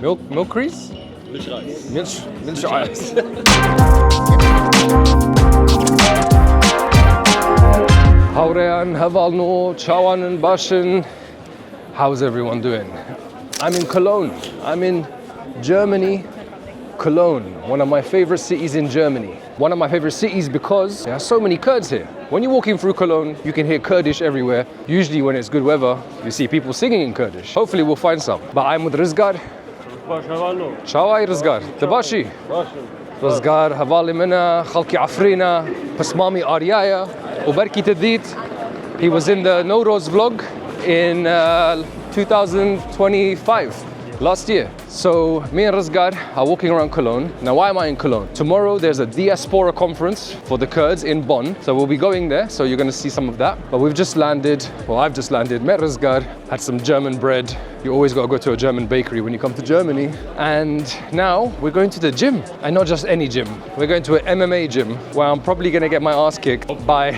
Milk crease? Milch Reis. Milch Reis. Haurean, Havalno, Chawanen, Bashen. How's everyone doing? I'm in Cologne. I'm in Germany. Cologne, one of my favorite cities in Germany. One of my favorite cities because there are so many Kurds here. When you're walking through Cologne, you can hear Kurdish everywhere. Usually when it's good weather, you see people singing in Kurdish. Hopefully we'll find some. But I'm with Rizgar. Chawai Rizgar. Tabashi. Rizgar, Havali Mina, Khalki Afrina, Pasmami Aryaya, Ubarki Tadit. He was in the Nowroz vlog in 2025. Last year. So me and Rizgar are walking around Cologne. Now why am I in Cologne? Tomorrow there's a Diaspora Conference for the Kurds in Bonn. So we'll be going there, so you're gonna see some of that. But we've just landed, well I've just landed, met Rizgar, had some German bread. You always gotta go to a German bakery when you come to Germany. And now we're going to the gym. And not just any gym. We're going to an MMA gym where I'm probably gonna get my ass kicked by,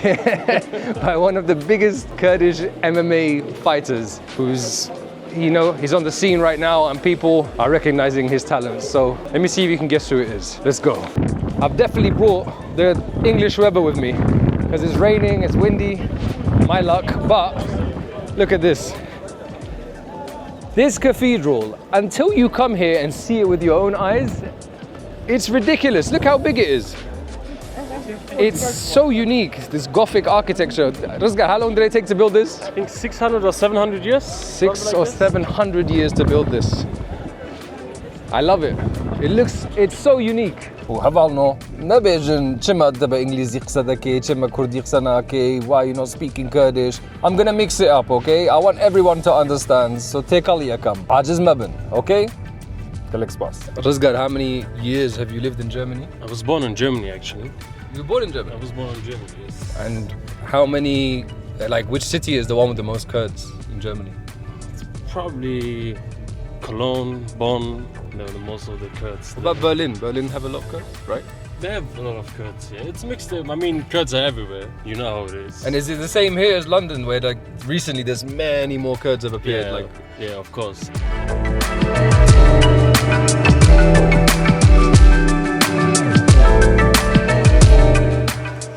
by one of the biggest Kurdish MMA fighters who's he's on the scene right now and people are recognizing his talents. So let me see if you can guess who it is. Let's go. I've definitely brought the English weather with me because it's raining, it's windy, my luck. But look at this. This cathedral, until you come here and see it with your own eyes, it's ridiculous. Look how big it is. It's so unique, this Gothic architecture. Rizgar, how long did it take to build this? I think 600 or 700 years. 600 or 700 years to build this. I love it. It's so unique. وهفالنو نبيجن كما دبا إنجليزي قصدكي كما كردي قصناكي why you not speaking Kurdish. I'm gonna mix it up, okay? I want everyone to understand. So take aliyakam. عاجز مبن, okay? Rizgar, how many years have you lived in Germany? I was born in Germany actually. You were born in Germany? I was born in Germany, yes. And how many, which city is the one with the most Kurds in Germany? It's probably Cologne, Bonn, most of the Kurds. What about Berlin? Berlin have a lot of Kurds, right? They have a lot of Kurds, yeah. It's mixed up. I mean, Kurds are everywhere. You know how it is. And is it the same here as London, where recently there's many more Kurds have appeared? Yeah, of course.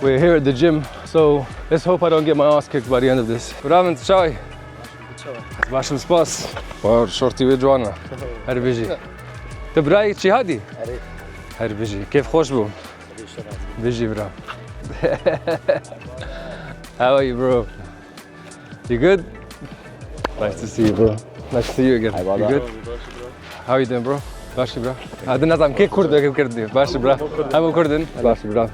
We're here at the gym, so let's hope I don't get my ass kicked by the end of this. Braven, ciao. Вашим спас. شورتي وجوانا. هر بيجي. تبراي شهادي. هر بيجي. كيف خوش بو؟ بيجي برا. How are you, bro? You good? Nice to see you, bro. Nice to see you again. You good? How are you doing, bro?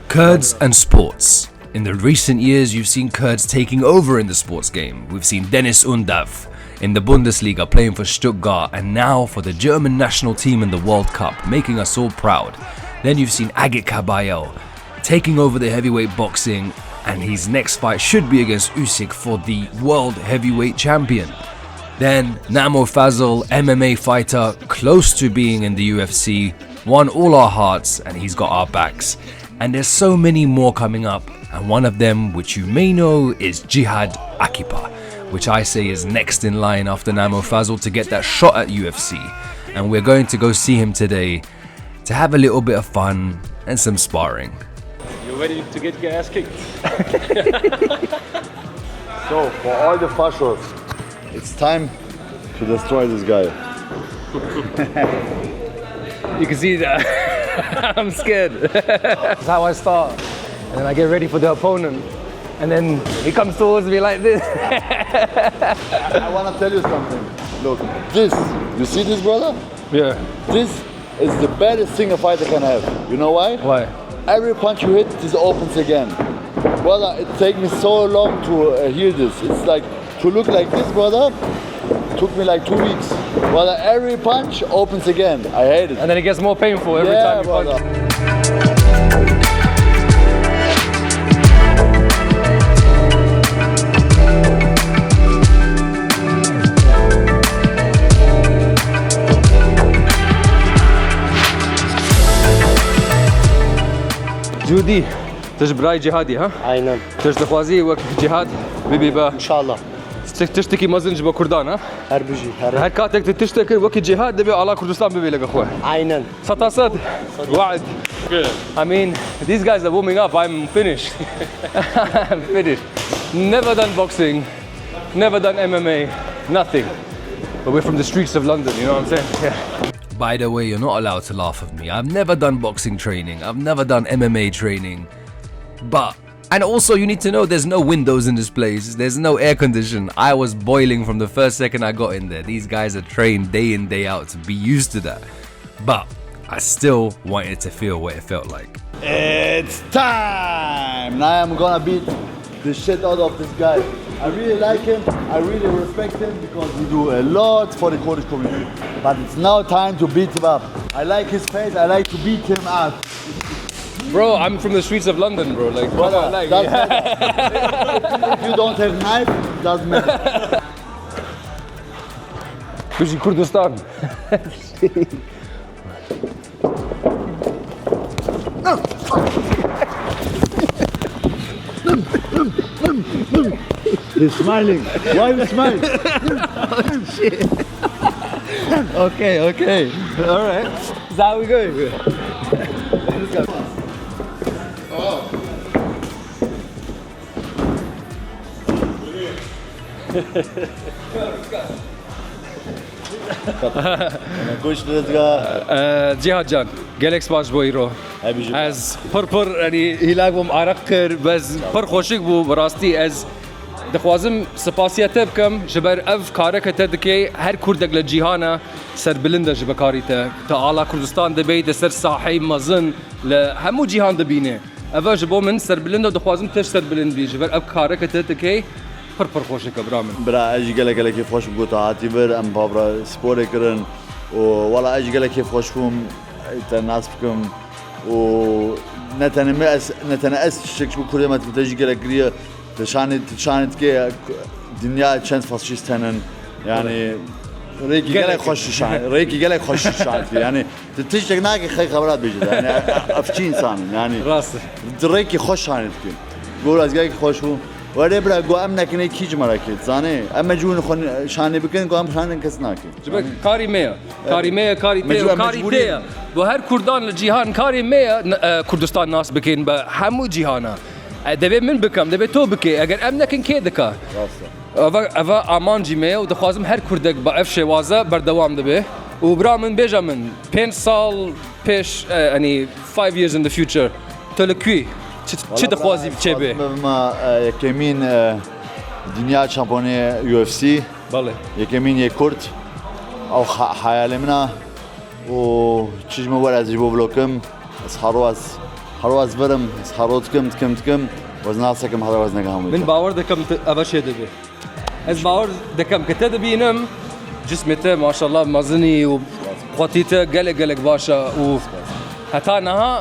Kurds and sports. In the recent years, you've seen Kurds taking over in the sports game. We've seen Dennis Undav in the Bundesliga playing for Stuttgart and now for the German national team in the World Cup, making us all proud. Then you've seen Agit Kabayel taking over the heavyweight boxing, and his next fight should be against Usyk for the world heavyweight champion. Then Namo Fazl, MMA fighter, close to being in the UFC, won all our hearts and he's got our backs. And there's so many more coming up, and one of them, which you may know, is Cihad Akipa, which I say is next in line after Namo Fazl to get that shot at UFC. And we're going to go see him today to have a little bit of fun and some sparring. You ready to get your ass kicked? So, for all the fashos, it's time to destroy this guy. You can see that. I'm scared. That's how I start. And then I get ready for the opponent. And then he comes towards me like this. I want to tell you something. Look, you see this, brother? Yeah. This is the baddest thing a fighter can have. You know why? Why? Every punch you hit, this opens again. Brother, it takes me so long to heal this. It's like, to look like this, brother, took me like 2 weeks. Brother, every punch opens again. I hate it. And then it gets more painful every time you punch. جودي تجبراي جهادي ها؟ Aynen. تجدخوازي وقت جهاد بيبي با İnşallah. تشتكي مازن جبا كردان ها؟ هربجي هر كاتك تشتكي وقت جهاد دبي على كردستان ببي لك اخوه عينا صد وعد. I mean, these guys are warming up. I'm finished. I'm finished. Never done boxing, never done MMA, nothing. But we're from the streets of London, you know what I'm saying? Yeah. By the way, you're not allowed to laugh at me. I've never done boxing training. I've never done MMA training. And also you need to know there's no windows in this place. There's no air condition. I was boiling from the first second I got in there. These guys are trained day in, day out to be used to that. But I still wanted to feel what it felt like. It's time! Now I'm gonna beat the shit out of this guy. I really like him, I really respect him because he do a lot for the Kurdish community. But it's now time to beat him up. I like his face, I like to beat him up. Bro, I'm from the streets of London, bro. Like, come on, like, If you don't have knife, doesn't matter. Biji Kurdistan. He's smiling. Why are you smiling? Okay. All right. Is that how we go? Let's go. جهاد جان گلک سپاس بو ایرو از پر یعنی هیلاک بوم عرق کر بس پر خوشک بو براستی از دخوازم سپاسیت بکم جبر اف کارک تدکی هر کردک لجیهانا سر بلنده جب کاریته تعالی کردستان دبی سر صاحی مزن لهمو جیهان دبینه اوا جبو من سر بلنده دخوازم تش سر بلند بی جبر اف کارک تدکی پر خوشک برامن برا اجي قال لك كيف خوش بقول تعاتي بر ام بابرا سبوري كرن والله اجي قال لك كيف خوشكم الناس بكم و نتناس شكش بكل ما تجي قال لك قريه تشانت كي دنيا تشانت فاشيستن يعني ريكي قال لك خوش شان ريكي قال لك خوش شان يعني تيجي هناك خي خبرات بيجي يعني افشين صان يعني راس ريكي خوش شانت كي قول از قال لك خوشو ولی برای گوام نکنه کیج مراکت زانه اما جون خون شانه بکن گوام شانه کس ناکی جبک کاری میا کاری تیا و هر کردان لجیهان کاری میا کردستان ناس بکن با همو جیهانا دبی من بکم دبی تو بکی اگر ام نکن کی دکا اوا آمان جی میا و دخوازم هر کردک با اف شوازه بردوام دبی و برا من بیجا من 5 سال پیش یعنی 5 years in the future تلکوی چی دخوازی چه به؟ ما یکمین دنیا چمپیونی UFC بله یکمین یک کرد او خیال منا و چیز مو از جیبو بلوکم از هرواز برم از هروت کم وزن ناسکم هرواز نگهم من باور دکم ابشه دبی از باور دکم کته دبینم جسمته ما شاء الله مازنی و قطیته گلک باشه و حتی نه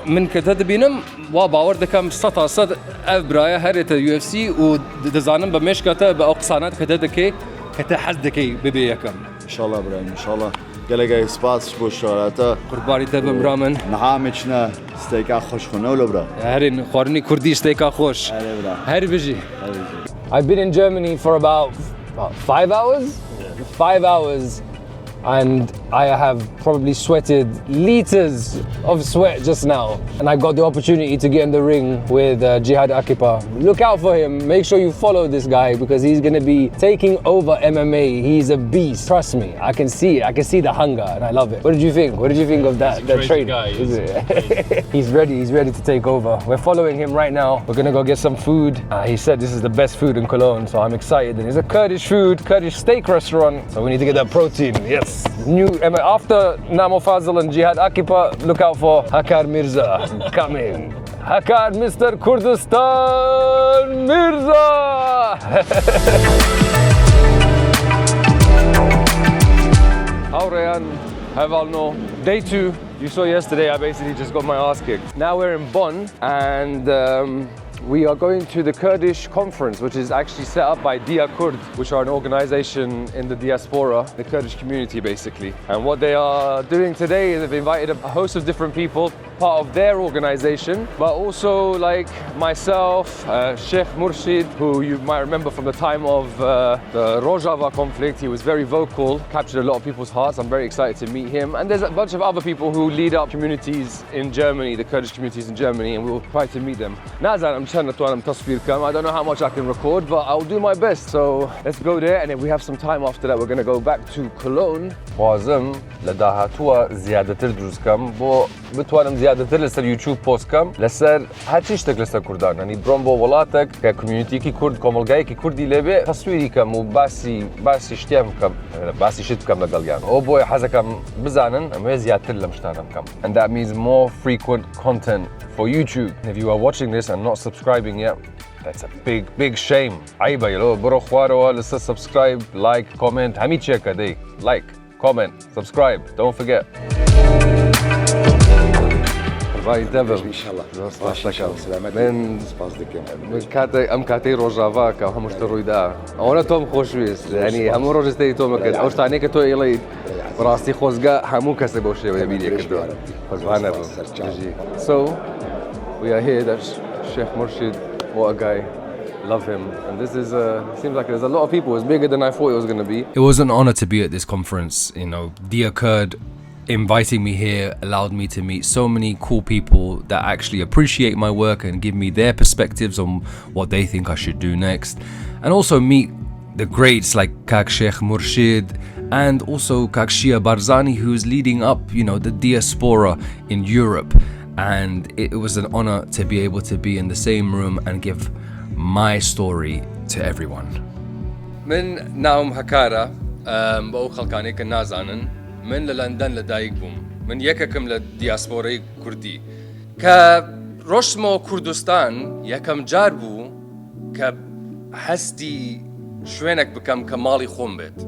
من كتد بينم وباور دكم صد ابرايا هرت يو اف سي ودزانم بمشكته باقصانات كتدكي كتحدكي ببيكم ان شاء الله ابراهيم ان شاء الله قال سباس بو شوراتا قرباني تبم رامن نعامچنا ستيكا خوش خونه ولا برا هرين خورني كردي ستيكا خوش هر بيجي I've been in Germany for about 5 hours 5 hours and I have probably sweated liters of sweat just now. And I got the opportunity to get in the ring with Cihad Akipa. Look out for him. Make sure you follow this guy because he's going to be taking over MMA. He's a beast. Trust me. I can see it. I can see the hunger and I love it. What did you think? What did you think of that trade? He's ready. He's ready to take over. We're following him right now. We're going to go get some food. He said this is the best food in Cologne, so I'm excited. And it's a Kurdish steak restaurant. So we need to get that protein. Yes. New after Namo Fazal and Cihad Akipa, look out for Hakar Mirza coming. Hakar Mr. Kurdistan Mirza. How Rayan, Havalno. Day 2. You saw yesterday I basically just got my ass kicked. Now we're in Bonn and we are going to the Kurdish conference, which is actually set up by Dia Kurd, which are an organization in the diaspora, the Kurdish community basically. And what they are doing today is they've invited a host of different people part of their organization, but also like myself, Shex Murshid, who you might remember from the time of the Rojava conflict. He was very vocal, captured a lot of people's hearts. I'm very excited to meet him. And there's a bunch of other people who lead up communities in Germany, the Kurdish communities in Germany, and we'll try to meet them. Nazan, I'm trying to تصوير كم. I don't know how much I can record, but I'll do my best. So let's go there, and if we have some time after that, we're going to go back to Cologne. وازم لداهاتوا زيادة دروس كم بو بتوانم زيادة لسر يوتيوب بوست كم لسر هاتشتك لسر كردان يعني برومبو ولاتك ككوميونيتي كي كرد كوملجاي كي كردي لبي تصويري كم وباسي شتيم كم باسي شت كم لقليان او بوي حزا كم بزانن أما زيادة لمشتانم كم and that means more frequent content for YouTube. And if you are watching this and not subscribing yet, that's a big shame. عيبة يلو برو خواروا لسه subscribe, like, comment. همي تشيكا دي. Like, comment, subscribe. Don't forget. Vai devil. Inshallah. Selamat. من كاتي أم كاتي روجافا كم همش ترويدا. أنا توم خوشويس يعني هم روجستي توم كده. أوش تاني كتو يلي راسي خوزقا همو كسبوا شيء ويا بيدي كده. خوزوانا So we are here. That's Shex Murshid. What a guy. Love him. And this is seems like there's a lot of people. It's bigger than I thought it was going to be. It was an honor to be at this conference. You know, Dia Kurd inviting me here allowed me to meet so many cool people that actually appreciate my work and give me their perspectives on what they think I should do next. And also meet the greats like Kak Shex Murshid and also Kak Shia Barzani, who's leading up, you know, the diaspora in Europe. And it was an honor to be able to be in the same room and give my story to everyone. من ناوم هكارا بأو خلقاني كنازانن من لندن لدايقبوم من يككم للدياسبوري كردي كرشمو كردستان يكم جاربو كحستي شوينك بكم كمالي خوم بيت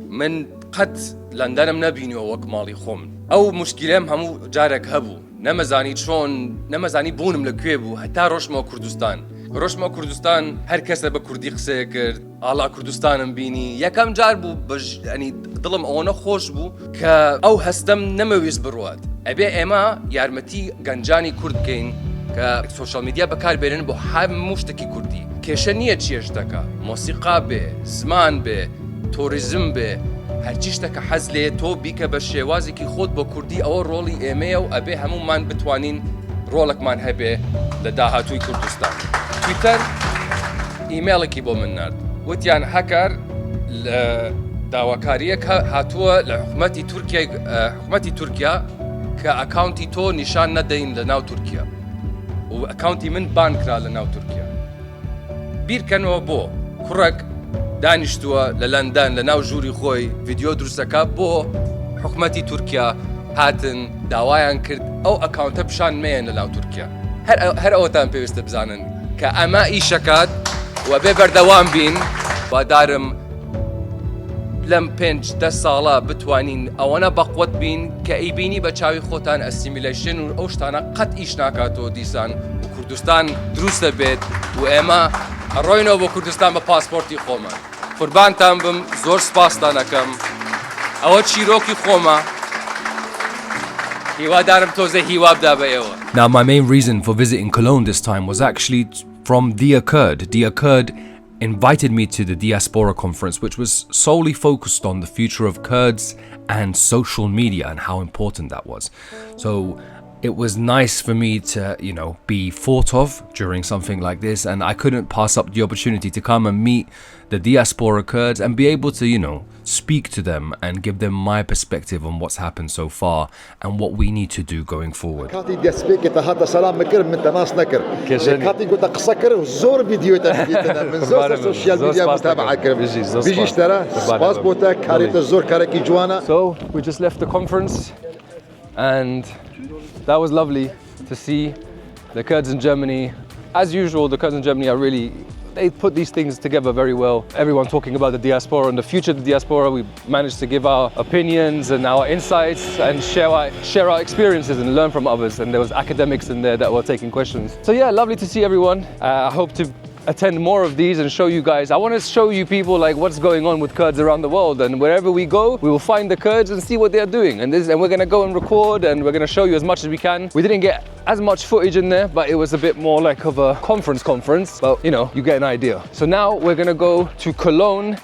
من قد لندنم نبينيو وك مالي خوم او مشكلهم همو جارك هبو نمزاني شون نمزاني بونم لكويبو حتى رشمو كردستان رشمو كردستان هر کس به کردی قصه کرد آلا کردستانم بینی یکم جار بو بج یعنی دلم آنها خوش بو که او هستم نمویز برواد ابی اما یارمتی گنجانی کرد کین که سوشال میدیا بکار برن بو هم مشتکی کردی کشنیه چیش دکا موسیقی به زمان به توریسم به هر چیش دکا حزله تو بیک به شوازی کی خود با کردی او رولی ایمی و ابی همون من بتوانین رولك مان هبه لداهاتوي كردستان تويتر ايميلكي بو من نارد وتيان هكر داواكاريه هاتوا لحكومتي تركيا كاكاونتي تو نشان ندين لناو تركيا واكاونتي من بانكرا لناو تركيا بير كانوا بو كرك دانشتوا للندن لناو جوري خوي فيديو درسكا بو حكومتي تركيا هاتن داوایان کرد او اکاونت بشان مین لناو ترکیا هر اوتان پیوست بزانن که اما ایشکات و ببردوام بین و دارم لم پنج 10 ساله بتوانین اوانا بقوت بین که ای بینی بچاوی خوتان اسیمیلیشن و اوشتانا قط ایش ناکاتو دیسان و کردستان دروست بید و اما روینو با کردستان با پاسپورتی خوما قربان تان بم زور سپاس دانکم او چیروکی خوما Now, my main reason for visiting Cologne this time was actually from Dia Kurd. Dia Kurd invited me to the Diaspora Conference, which was solely focused on the future of Kurds and social media and how important that was. So it was nice for me to, you know, be thought of during something like this, and I couldn't pass up the opportunity to come and meet the Diaspora Kurds and be able to, you know, speak to them and give them my perspective on what's happened so far and what we need to do going forward. So we just left the conference and that was lovely to see the Kurds in Germany. As usual, the Kurds in Germany are they put these things together very well. Everyone talking about the diaspora and the future of the diaspora. We managed to give our opinions and our insights and share our experiences and learn from others. And there was academics in there that were taking questions. So yeah, lovely to see everyone. I hope to attend more of these and show you guys. I want to show you people like what's going on with Kurds around the world, and wherever we go, we will find the Kurds and see what they're doing. And we're going to go and record, and we're going to show you as much as we can. We didn't get as much footage in there, but it was a bit more like of a conference, but you know, you get an idea. So now we're going to go to Cologne.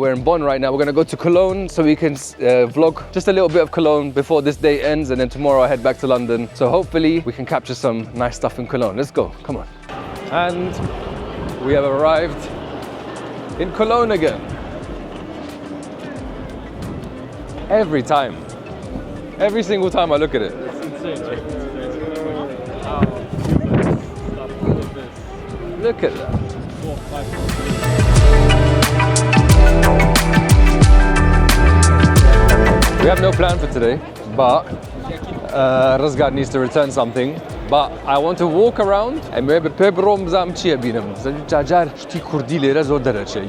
We're in Bonn right now. We're going to go to Cologne so we can vlog just a little bit of Cologne before this day ends, and then tomorrow I head back to London. So hopefully we can capture some nice stuff in Cologne. Let's go, come on. And we have arrived in Cologne again. Every time. Every single time I look at it. Look at that. We have no plan for today, but Razgad needs to return something. But I want to walk around and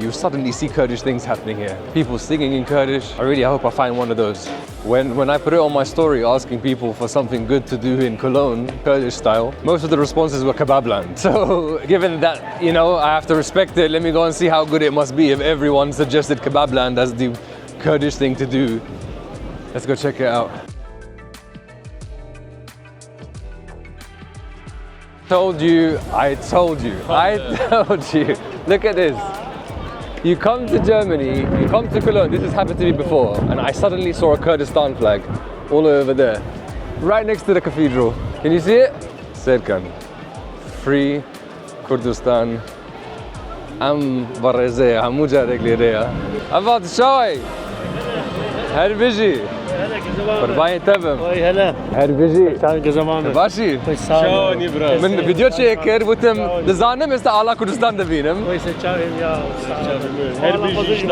you suddenly see Kurdish things happening here. People singing in Kurdish. I hope I find one of those. When I put it on my story asking people for something good to do in Cologne, Kurdish style, most of the responses were kebab land. So given that, you know, I have to respect it, let me go and see how good it must be if everyone suggested kebab land as the Kurdish thing to do. Let's go check it out. I told you. Look at this. You come to Germany, you come to Cologne, this has happened to me before, and I suddenly saw a Kurdistan flag all over there, right next to the cathedral. Can you see it? Serkan. Free Kurdistan. Am Vareze, Hamuja Reglirea. Avad Shoy! Herbiji! Kurban تمام. هلا. هربجي. تعال زمان. باشی. شلونی براس. من ویدیو چه کرد بودم دزانم است علا کردستان دبینم. ويس تشاوم يا هربجي.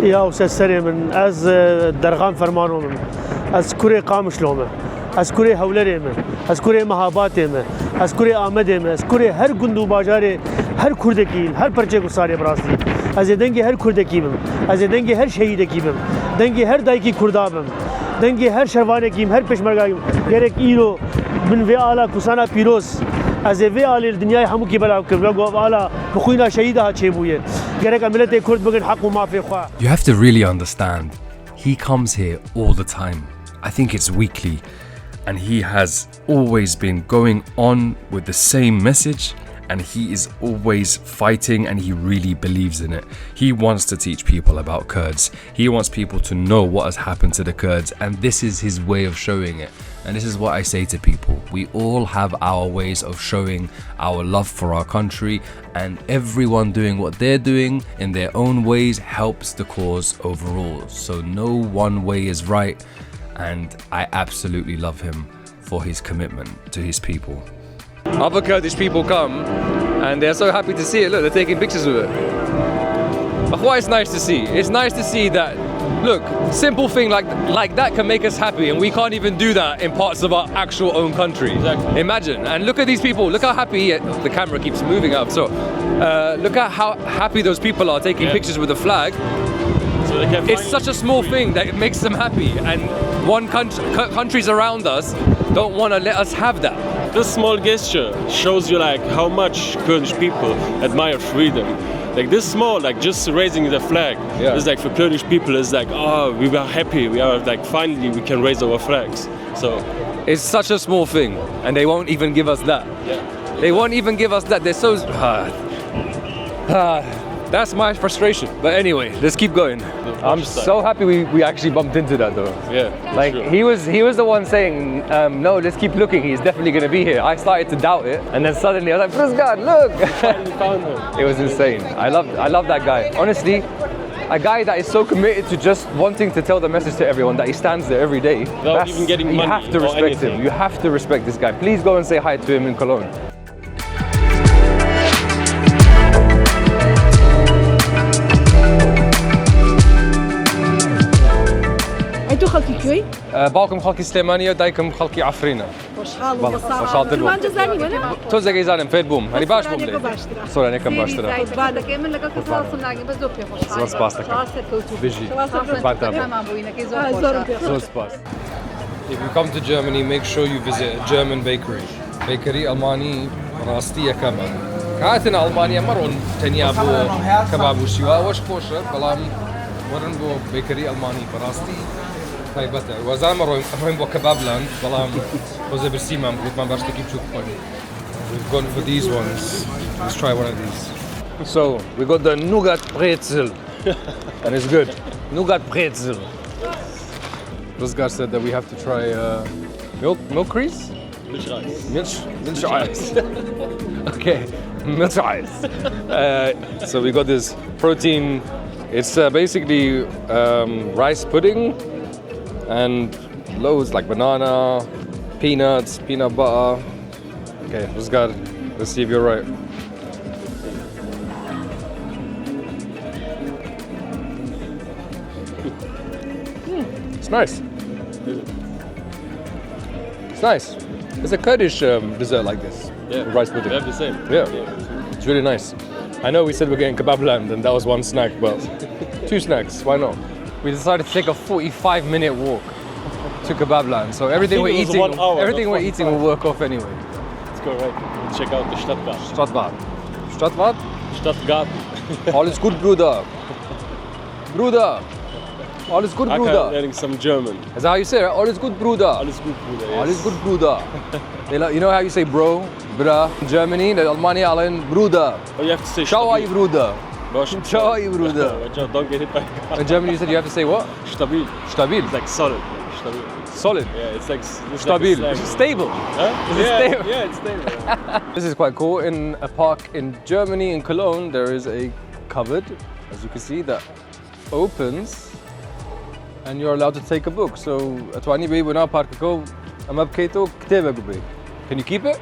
يا وسسري من از درغان فرمانو من از كوري قامش لومه از كوري هولري من از كوري مهابات من از كوري آمد من از كوري هر گندو باجار هر کردکی هر پرچه کو ساری براستی از دنگی هر کردکی من از دنگی هر شهیدکی من دنگی هر دایکی کردابم دنگی هر شروانه کیم هر پشمرگایم گرک ایرو من وی آلا کسانا پیروز از وی آلی دنیای همو کی بلا کرد و آلا بخوینا شهیده ها چه بویه گرک ملت کرد بگن حق و مافی خواه. You have to really understand, he comes here all the time. I think it's weekly, and he has always been going on with the same message, and he is always fighting, and he really believes in it. He wants to teach people about Kurds. He wants people to know what has happened to the Kurds, and this is his way of showing it. And this is what I say to people. We all have our ways of showing our love for our country, and everyone doing what they're doing in their own ways helps the cause overall. So no one way is right, and I absolutely love him for his commitment to his people. Other Kurdish people come and they're so happy to see it. Look, they're taking pictures with it. But why it's nice to see? It's nice to see that, look, simple thing like that can make us happy, and we can't even do that in parts of our actual own country. Exactly. Imagine. And look at these people. Look how happy the camera keeps moving up. So look at how happy those people are taking pictures with the flag. So it's such a small thing that it makes them happy, and countries around us don't want to let us have that. This small gesture shows you like how much Kurdish people admire freedom. Like this small, like just raising the flag, is like for Kurdish people is like, oh, we were happy, we are like finally we can raise our flags. So it's such a small thing, and they won't even give us that. They won't even give us that. They're so that's my frustration. But anyway, let's keep going. I'm so happy we actually bumped into that though. Yeah. Like sure. he was the one saying, no, let's keep looking. He's definitely gonna be here. I started to doubt it, and then suddenly I was like, Razgad, look! Finally found him. It was insane. I love that guy. Honestly, a guy that is so committed to just wanting to tell the message to everyone that he stands there every day. Without even getting money. You have to respect him. You have to respect this guy. Please go and say hi to him in Cologne. انتو خلقي كوي؟ باكم خلقي سليمانية دايكم خلقي عفرينة. خوشحال دلو. من جزاني ولا؟ تو زكي زانم فيد بوم. هني باش بوم لي. صورة نكم باشترا. بالك من لك كسر صناعي بس دوبي خوشحال. زور سباس لك. بيجي. زور سباس. If you come to Germany, make sure you visit a German bakery. Bakery Almani راستية كمان. كاتنا ألمانيا مرون تنيا بو كباب وشيوا وش بوشة بلام مرن بو بيكري ألماني براستي طيبته وزان مرون بو كباب لاند بلام وزي برسيمام قلت ما باش تكيب شوك فاني. We've gone for these ones. Let's try one of these. So we got the nougat pretzel, and it's good. Nougat pretzel. This guy said that we have to try milk crease. Milch ice. Okay, milch ice. So we got this protein. It's basically rice pudding and loads like banana, peanuts, peanut butter. Okay, let's see if you're right. It's nice. It's nice. It's a Kurdish dessert like this. Yeah, rice pudding. we have the same. Yeah, it's really nice. I know we said we're getting kebab land and that was one snack, but 2 snacks, why not? We decided to take a 45-minute walk to kebab land, so everything we're it was eating, 1 hour, everything not we're eating will work off anyway. Let's go right. Check out the Stadtbad. Stadtbad. Stadtbad? Stadtgarten. Alles gut, Bruder. Bruder. Alles gut, I'm Bruder. learning some German. Is that how you say it? Alles gut, Bruder. Alles gut, Bruder. Yes. Alles gut, Bruder. You know how you say bro, bra? In Germany, the Almania allen Bruder. Oh, you have to say Ciao, stabil. Bruder. Bosch. Ciao, Bruder. Watch out, don't get hit by a car. In Germany, you said you have to say what? Stabil. Stabil. It's like solid. Stabil. Solid. Yeah, it's like Stabil. Like a Stable. huh? Is it stable? Yeah, it's stable. This is quite cool. In a park in Germany, in Cologne, there is a cupboard, as you can see, that opens and you're allowed to take a book. So, Atwani Bay, when I park go, I'm up Kato, Can you keep it?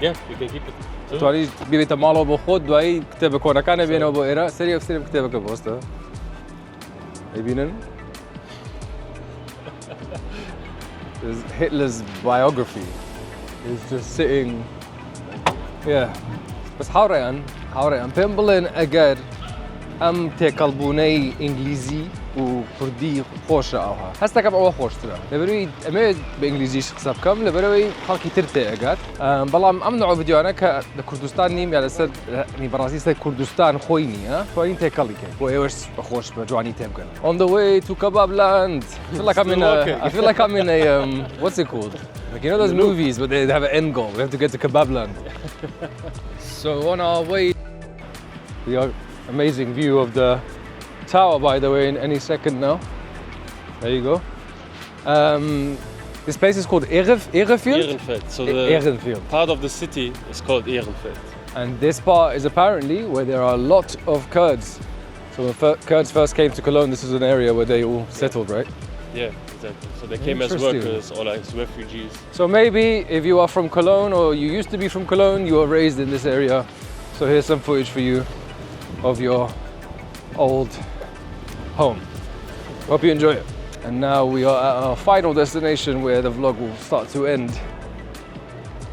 Yeah, you can keep it. Atwani Bay, Tamalo, Bohod, Dway, Tebakona, Kana, Bino, Era, Serie of Tebaka Bosta. Maybe none? There's Hitler's biography. He's just sitting. Yeah. بس حاوريان بيمبلين أجر أم تكلبوني إنجليزي وكردي خوش أوها. هستا كم أوه خوش ترى. لبروي أمد بإنجليزي حساب كم لبروي حركي ترتي أجر. بلام أمنعوا فيديو أنا ككردستان نيم يعني سد يعني برازيل كردستان خويني ها. خويني تكلي كه. وإيش خوش بجواني تبقى. On the way to kebab land. I feel like I'm in a what's it called? Like you know those movies, but they have an end goal. We have to get to kebab land. So on our way, the amazing view of the tower, by the way, in any second now. There you go. This place is called Ehrenfeld? Ehrenfeld. So the Ehrenfeld. part of the city is called Ehrenfeld. And this part is apparently where there are a lot of Kurds. So when Kurds first came to Cologne, this is an area where they all settled, right? Yeah, exactly. So they came as Interesting. workers or as refugees. So maybe if you are from Cologne or you used to be from Cologne, you were raised in this area. So here's some footage for you of your old home. Hope you enjoy it. And now we are at our final destination where the vlog will start to end.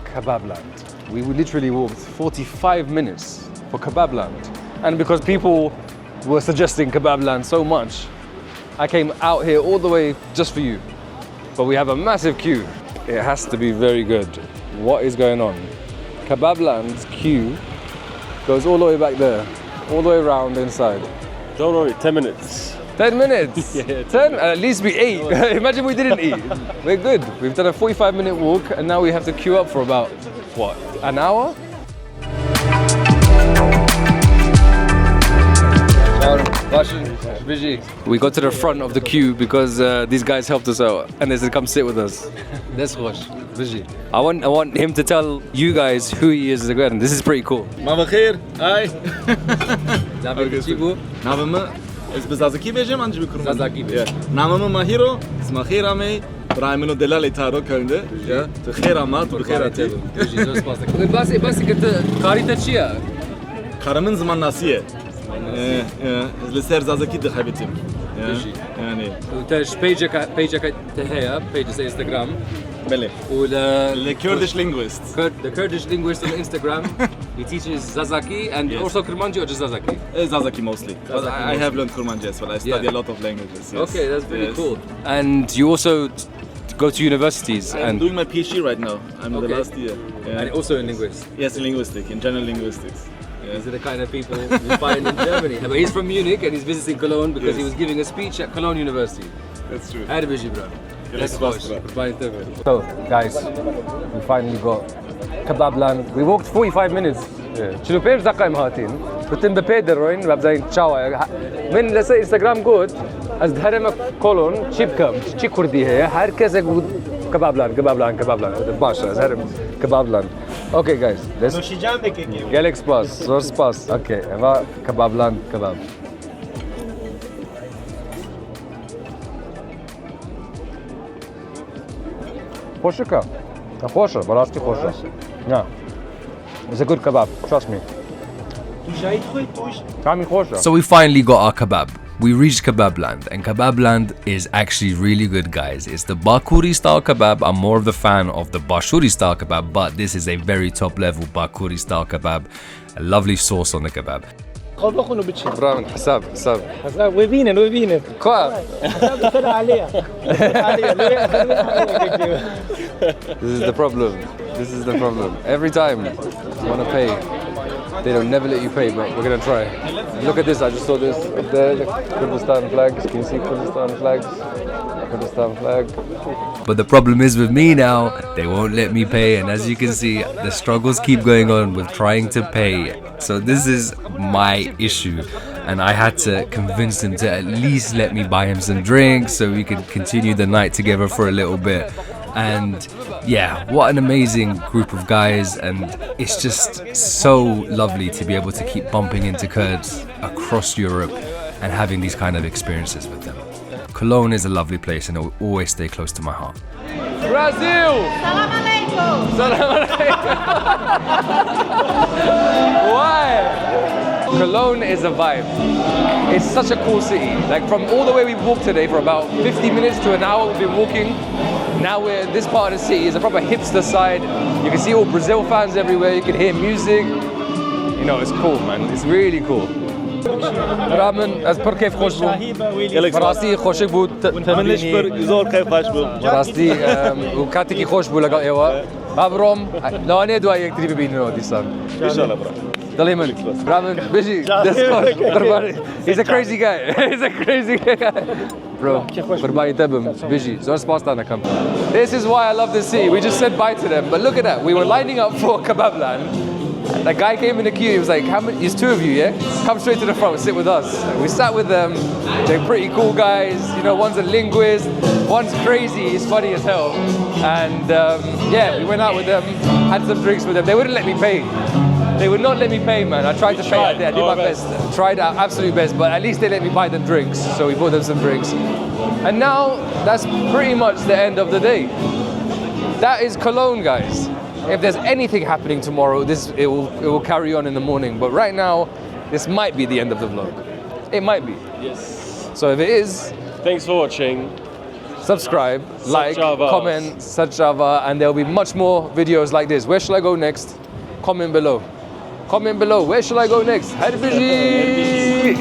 Kebab land. We literally walked 45 minutes for kebab land. And because people were suggesting kebab land so much, I came out here all the way just for you. But we have a massive queue. It has to be very good. What is going on? Kebab land's queue goes all the way back there, all the way around inside. Don't worry, 10 minutes. 10 minutes? Yeah, 10? At least we ate. Imagine we didn't eat. We're good. We've done a 45-minute walk and now we have to queue up for about, what, an hour? We got to the front of the queue because these guys helped us out and they said come sit with us. I want him to tell you guys who he is again. This is pretty cool. Mavakir, hi. Namımı Zazaki vereceğim anca bir kurum. Zazaki. Namımı Mahiro, Mahira May, Brahimino Delali Taro Köln'de. Ya, Tıkhira Ma, Tıkhira Te. Karamın zaman nasiye. لسر زازكي دخبتم يعني وتاش بيجك تهيا بيج انستغرام بله ولا Kurdish linguist the Kurdish linguist on Instagram. He teaches Zazaki and also Kurmanji or just Zazaki? Zazaki mostly. I have learned Kurmanji as well. I study a lot of languages. Yes. Okay, that's pretty cool. And you also go to universities I'm and doing my PhD right now. I'm in the Okay. last year. Yeah. and also in linguistics. Yes, in linguistics, in general linguistics. Yeah. These are the kind of people you find in Germany. But he's from Munich and he's visiting Cologne because he Yes. was giving a speech at Cologne University. That's true. How did you, bro? Let's go. So, guys, we finally got kebab land. We walked 45 minutes. شنو بير زقايم هاتين بتن ببيدر روين بابزاين تشاوا من لسه انستغرام قلت از دهرم كولون تشيبكم تشي كردي هي هركز كباب لان باشا از هرم كباب لان اوكي جايز ليتس جالكس باس سورس باس اوكي افا كباب لان كباب خوشكا خوشه براستی خوشه نه It's a good kebab, trust me. So we finally got our kebab. We reached Kebab Land, and Kebab Land is actually really good, guys. It's the Bakuri style kebab. I'm more of the fan of the Bashuri style kebab, but this is a very top level Bakuri style kebab. A lovely sauce on the kebab. برافو حساب وين كواب This is the problem. This is the problem. Every time you want to pay, they don't never let you pay, but we're gonna try. Look at this, I just saw this up there, the Kurdistan flags. Can you see Kurdistan flags? Kurdistan flag. But the problem is with me now, they won't let me pay, and as you can see, the struggles keep going on with trying to pay. So this is my issue, and I had to convince him to at least let me buy him some drinks so we could continue the night together for a little bit. And yeah, what an amazing group of guys, and it's just so lovely to be able to keep bumping into Kurds across Europe and having these kind of experiences with them. Cologne is a lovely place and it will always stay close to my heart. Brazil! Salam alaikum. Salam alaikum. Why? Cologne is a vibe. It's such a cool city. Like from all the way we walked today for about 50 minutes to an hour we've been walking. Now we're this part of the city is a proper hipster side. You can see all Brazil fans everywhere. You can hear music. You know, it's cool, man. It's really cool. رامن از پر کیف خوش بود. راستی خوشی بود. تمنش پر زور كيف خوش بود. راستی و کاتی کی خوش بود لگا ایوا. بابرام لانه دو یک تری ببینیم دیسان. ان شاء الله برا. Daliman, Raman, Bishi, he's a crazy guy. He's a crazy guy. Bro, Bishi, this is why I love this city. We just said bye to them, but look at that. We were lining up for Kebab Land. The guy came in the queue. He was like, "How many? It's two of you, yeah? Come straight to the front. Sit with us." We sat with them. They're pretty cool guys. You know, one's a linguist, one's crazy. He's funny as hell. And yeah, we went out with them, had some drinks with them. They wouldn't let me pay. They would not let me pay, man. I tried to pay. I did my best. Tried our absolute best, but at least they let me buy them drinks. So we bought them some drinks. And now that's pretty much the end of the day. That is Cologne, guys. If there's anything happening tomorrow, it will carry on in the morning. But right now, this might be the end of the vlog. It might be. Yes. So if it is, Thanks for watching. subscribe, like, Sajava. comment, Sajava, and there'll be much more videos like this. Where shall I go next? Comment below. Comment below. Where shall I go next? Hadi Bishi!